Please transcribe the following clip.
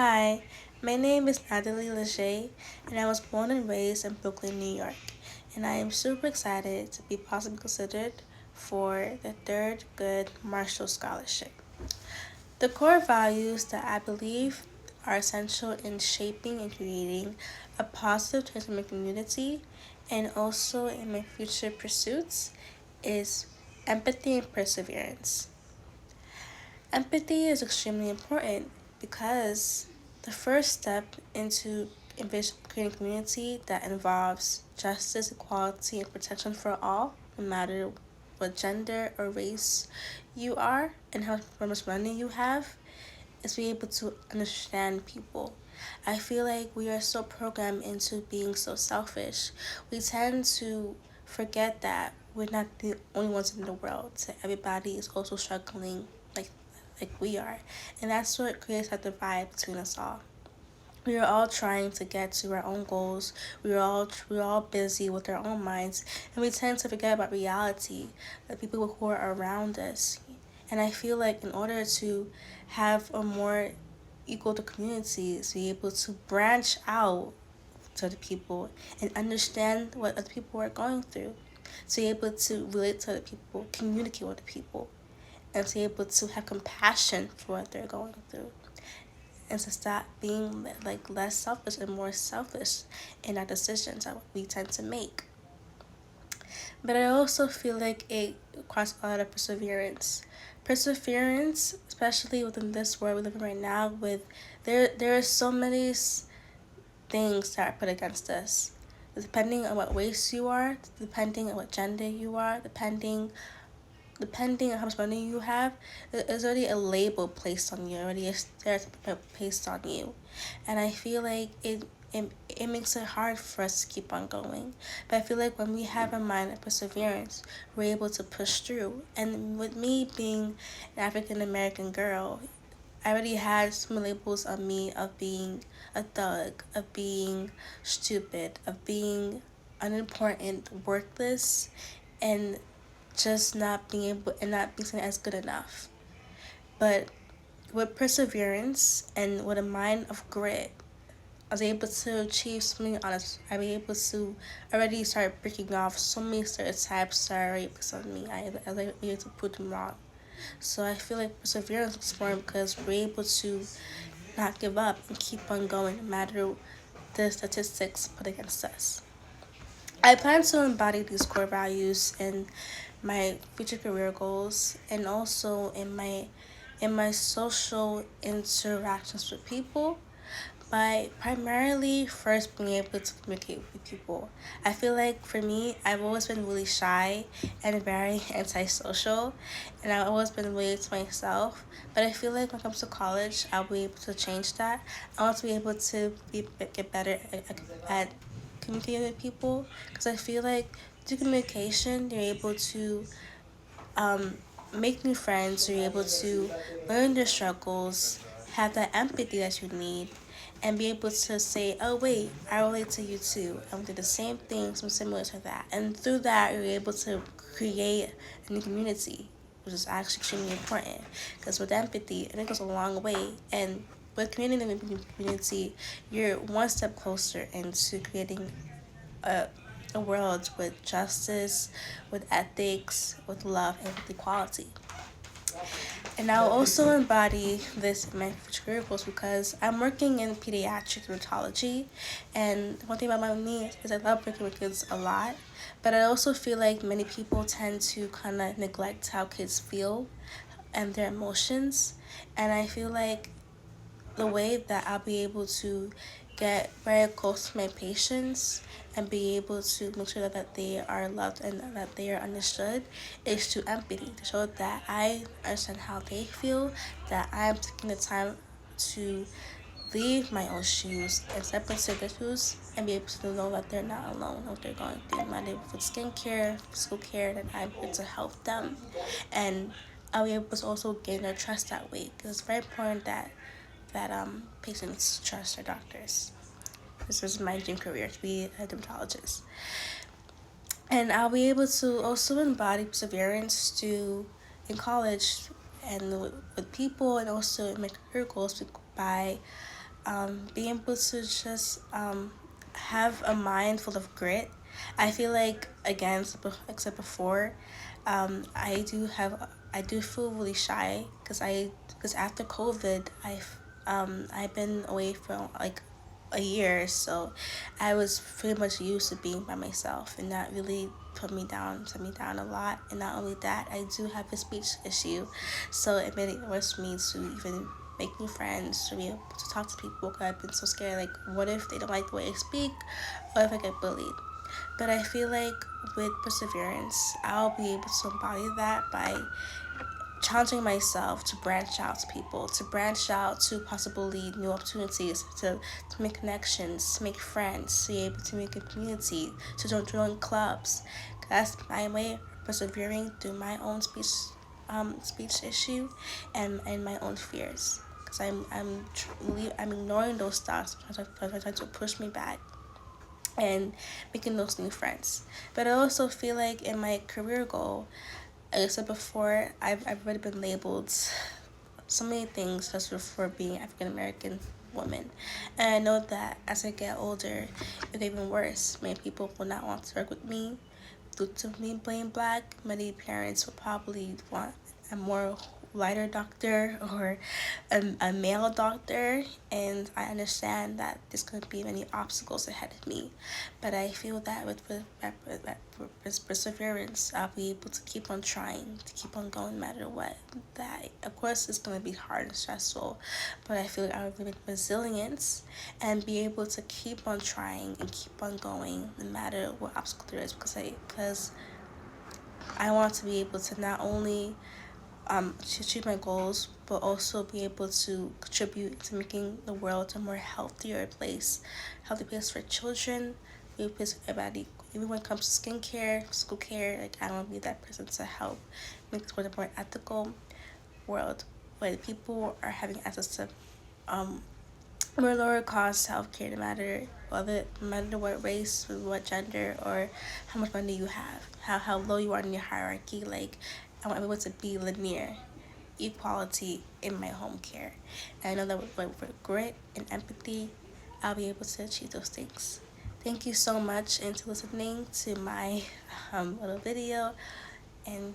Hi, my name is Natalie Lachey, and I was born and raised in Brooklyn, New York. And I am super excited to be possibly considered for the Third Good Marshall Scholarship. The core values that I believe are essential in shaping and creating a positive change in my community and also in my future pursuits is empathy and perseverance. Empathy is extremely important because the first step into creating a community that involves justice, equality, and protection for all, no matter what gender or race you are and how much money you have, is be able to understand people. I feel like we are so programmed into being so selfish. We tend to forget that we're not the only ones in the world. That everybody is also struggling like we are. And that's what creates that divide between us all. We are all trying to get to our own goals. We're all busy with our own minds, and we tend to forget about reality, the people who are around us. And I feel like in order to have a more equal to communities, be able to branch out to the people and understand what other people are going through, to be able to relate to other people, communicate with the people, and to be able to have compassion for what they're going through, and to stop being like less selfish and more selfish in our decisions that we tend to make. But I also feel like it requires a lot of perseverance. Perseverance, especially within this world we live in right now, with there are so many things that are put against us. Depending on what race you are, depending on what gender you are, depending on how much money you have, there's already a label placed on you, already a stereotype placed on you. And I feel like it makes it hard for us to keep on going. But I feel like when we have a mind of perseverance, we're able to push through. And with me being an African American girl, I already had some labels on me of being a thug, of being stupid, of being unimportant, worthless, and just not being able and not being seen as good enough. But with perseverance and with a mind of grit, I was able to achieve something honest. I was able to already start breaking off so many stereotypes that are already based on me. I was able to prove them wrong. So I feel like perseverance is important because we're able to not give up and keep on going no matter the statistics put against us. I plan to embody these core values in my future career goals and also in my social interactions with people by primarily first being able to communicate with people. I feel like for me, I've always been really shy and very antisocial, and I've always been really to myself. But I feel like when it comes to college, I'll be able to change that. I want to be able to get better at communicating with people because I feel like through communication, you're able to um, make new friends, you're able to learn their struggles, have that empathy that you need, and be able to say, oh, wait, I relate to you too. I'm doing the same things, I'm similar to that. And through that, you're able to create a new community, which is actually extremely important. Because with empathy, I think it goes a long way. And with creating a new community, you're one step closer into creating a, a world with justice, with ethics, with love, and with equality. And I'll also embody this in my future career goals because I'm working in pediatric rheumatology. And one thing about me is I love working with kids a lot. But I also feel like many people tend to kind of neglect how kids feel and their emotions. And I feel like the way that I'll be able to get very close to my patients and be able to make sure that they are loved and that they are understood is through empathy to show that I understand how they feel, that I'm taking the time to leave my own shoes and step into their shoes and be able to know that they're not alone what they're going through. Matter with skincare, physical care, that I'm able to help them, and I'll be able to also gain their trust that way because it's very important that patients trust their doctors. This is my dream career to be a dermatologist. And I'll be able to also embody perseverance to in college and with people and also in my career goals by being able to just have a mind full of grit. I feel like, again, except before, I do feel really shy because after COVID, I've been away for like a year, so I was pretty much used to being by myself, and that really set me down a lot. And not only that, I do have a speech issue, so it made it worse for me to even make new friends, to be able to talk to people, because I've been so scared, like, what if they don't like the way I speak, or if I get bullied. But I feel like with perseverance, I'll be able to embody that by challenging myself to branch out to people, to branch out to possibly new opportunities, to make connections, to make friends, to be able to make a community, to join clubs. That's my way of persevering through my own speech issue, and my own fears. Because I'm ignoring those thoughts, trying to push me back, and making those new friends. But I also feel like in my career goal, like I said before, I've already been labeled so many things just for being African American woman. And I know that as I get older, it get even worse. Many people will not want to work with me due to me being black. Many parents will probably want a more lighter doctor, or a male doctor, and I understand that there's going to be many obstacles ahead of me, but I feel that with perseverance, I'll be able to keep on trying, to keep on going no matter what. That, of course, it's going to be hard and stressful, but I feel like I'll have resilience and be able to keep on trying and keep on going no matter what obstacle there is, because I want to be able to not only to achieve my goals, but also be able to contribute to making the world a more healthy place for children, a place for everybody. Even when it comes to skincare, school care, like, I want to be that person to help make this world a more ethical world where people are having access to um more lower cost healthcare, no matter what race, what gender, or how much money you have, how low you are in your hierarchy. Like, I want everyone to be linear, equality in my home care. And I know that with grit and empathy, I'll be able to achieve those things. Thank you so much into listening to my little video, and